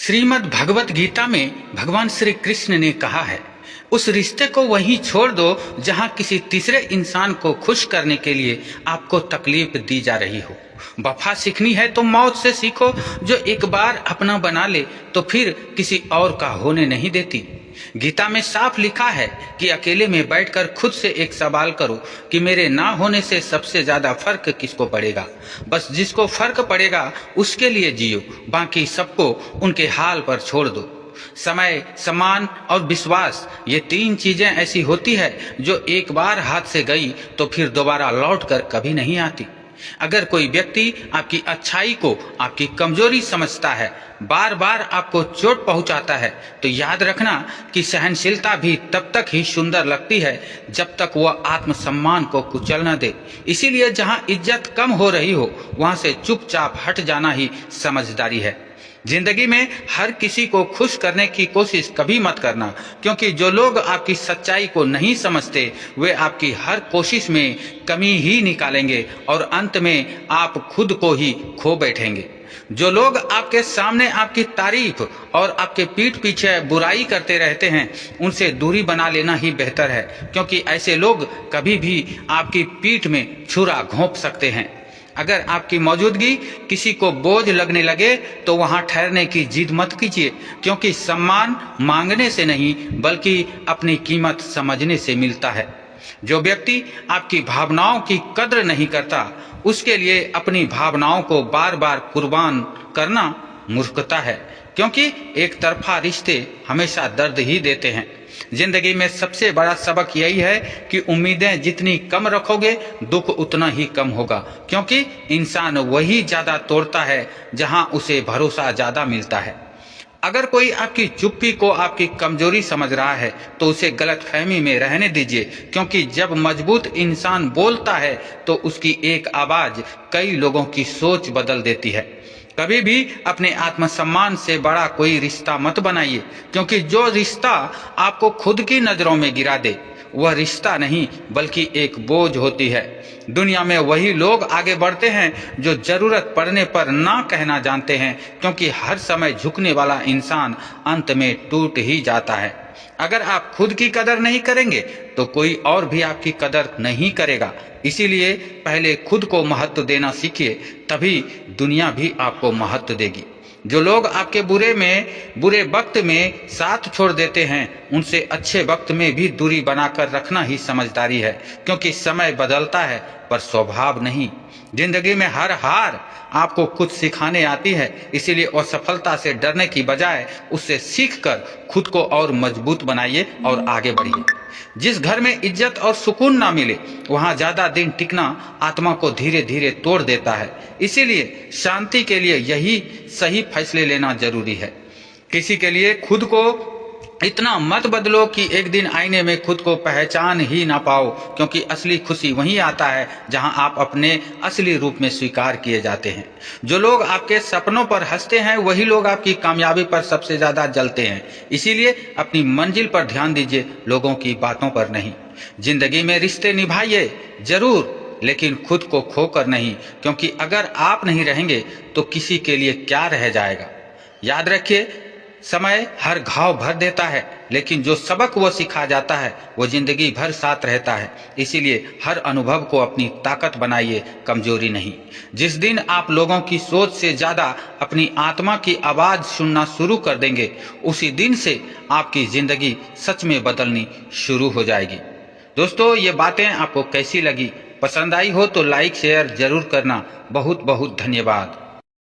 श्रीमद् भगवत गीता में भगवान श्री कृष्ण ने कहा है, उस रिश्ते को वहीं छोड़ दो जहां किसी तीसरे इंसान को खुश करने के लिए आपको तकलीफ दी जा रही हो। वफा सीखनी है तो मौत से सीखो, जो एक बार अपना बना ले तो फिर किसी और का होने नहीं देती। गीता में साफ लिखा है कि अकेले में बैठकर खुद से एक सवाल करो कि मेरे ना होने से सबसे ज्यादा फर्क किसको पड़ेगा। बस जिसको फर्क पड़ेगा उसके लिए जियो, बाकी सबको उनके हाल पर छोड़ दो। समय, सम्मान और विश्वास, ये तीन चीजें ऐसी होती है जो एक बार हाथ से गई तो फिर दोबारा लौट कर कभी नहीं आती। अगर कोई व्यक्ति आपकी अच्छाई को आपकी कमजोरी समझता है, बार बार आपको चोट पहुंचाता है, तो याद रखना कि सहनशीलता भी तब तक ही सुंदर लगती है जब तक वह आत्मसम्मान को कुचल न दे। इसीलिए जहां इज्जत कम हो रही हो वहां से चुपचाप हट जाना ही समझदारी है। जिंदगी में हर किसी को खुश करने की कोशिश कभी मत करना, क्योंकि जो लोग आपकी सच्चाई को नहीं समझते वे आपकी हर कोशिश में कमी ही निकालेंगे और अंत में आप खुद को ही खो बैठेंगे। जो लोग आपके सामने आपकी तारीफ और आपके पीठ पीछे बुराई करते रहते हैं, उनसे दूरी बना लेना ही बेहतर है, क्योंकि ऐसे लोग कभी भी आपकी पीठ में छुरा घोंप सकते हैं। अगर आपकी मौजूदगी किसी को बोझ लगने लगे तो वहां ठहरने की जिद मत कीजिए, क्योंकि सम्मान मांगने से नहीं बल्कि अपनी कीमत समझने से मिलता है। जो व्यक्ति आपकी भावनाओं की कद्र नहीं करता, उसके लिए अपनी भावनाओं को बार बार कुर्बान करना मूर्खता है, क्योंकि एक तरफा रिश्ते हमेशा दर्द ही देते हैं। जिंदगी में सबसे बड़ा सबक यही है कि उम्मीदें जितनी कम रखोगे दुख उतना ही कम होगा, क्योंकि इंसान वही ज्यादा तोड़ता है जहां उसे भरोसा ज्यादा मिलता है। अगर कोई आपकी चुप्पी को आपकी कमजोरी समझ रहा है तो उसे गलतफहमी में रहने दीजिए, क्योंकि जब मजबूत इंसान बोलता है तो उसकी एक आवाज कई लोगों की सोच बदल देती है। कभी भी अपने आत्मसम्मान से बड़ा कोई रिश्ता मत बनाइए, क्योंकि जो रिश्ता आपको खुद की नजरों में गिरा दे वह रिश्ता नहीं बल्कि एक बोझ होती है। दुनिया में वही लोग आगे बढ़ते हैं जो जरूरत पड़ने पर ना कहना जानते हैं, क्योंकि हर समय झुकने वाला इंसान अंत में टूट ही जाता है। अगर आप खुद की कदर नहीं करेंगे तो कोई और भी आपकी कदर नहीं करेगा। इसीलिए पहले खुद को महत्व देना सीखिए, तभी दुनिया भी आपको महत्व देगी। जो लोग आपके बुरे वक्त में साथ छोड़ देते हैं, उनसे अच्छे वक्त में भी दूरी बनाकर रखना ही समझदारी है, क्योंकि समय बदलता है पर स्वभाव नहीं। जिंदगी में हर हार आपको कुछ सिखाने आती है, इसीलिए असफलता से डरने की बजाय उससे सीखकर खुद को और मजबूत बनाइए और आगे बढ़िए। जिस घर में इज्जत और सुकून ना मिले वहां ज्यादा दिन टिकना आत्मा को धीरे धीरे तोड़ देता है। इसीलिए शांति के लिए यही सही फैसले लेना जरूरी है। किसी के लिए खुद को इतना मत बदलो कि एक दिन आईने में खुद को पहचान ही ना पाओ, क्योंकि असली खुशी वहीं आता है जहां आप अपने असली रूप में स्वीकार किए जाते हैं। जो लोग आपके सपनों पर हंसते हैं वही लोग आपकी कामयाबी पर सबसे ज्यादा जलते हैं। इसीलिए अपनी मंजिल पर ध्यान दीजिए, लोगों की बातों पर नहीं। जिंदगी में रिश्ते निभाइए जरूर, लेकिन खुद को खोकर नहीं, क्योंकि अगर आप नहीं रहेंगे तो किसी के लिए क्या रह जाएगा। याद रखिए, समय हर घाव भर देता है, लेकिन जो सबक वो सिखा जाता है वो जिंदगी भर साथ रहता है। इसीलिए हर अनुभव को अपनी ताकत बनाइए, कमजोरी नहीं। जिस दिन आप लोगों की सोच से ज्यादा अपनी आत्मा की आवाज सुनना शुरू कर देंगे, उसी दिन से आपकी जिंदगी सच में बदलनी शुरू हो जाएगी। दोस्तों, ये बातें आपको कैसी लगी? पसंद आई हो तो लाइक शेयर जरूर करना। बहुत बहुत धन्यवाद।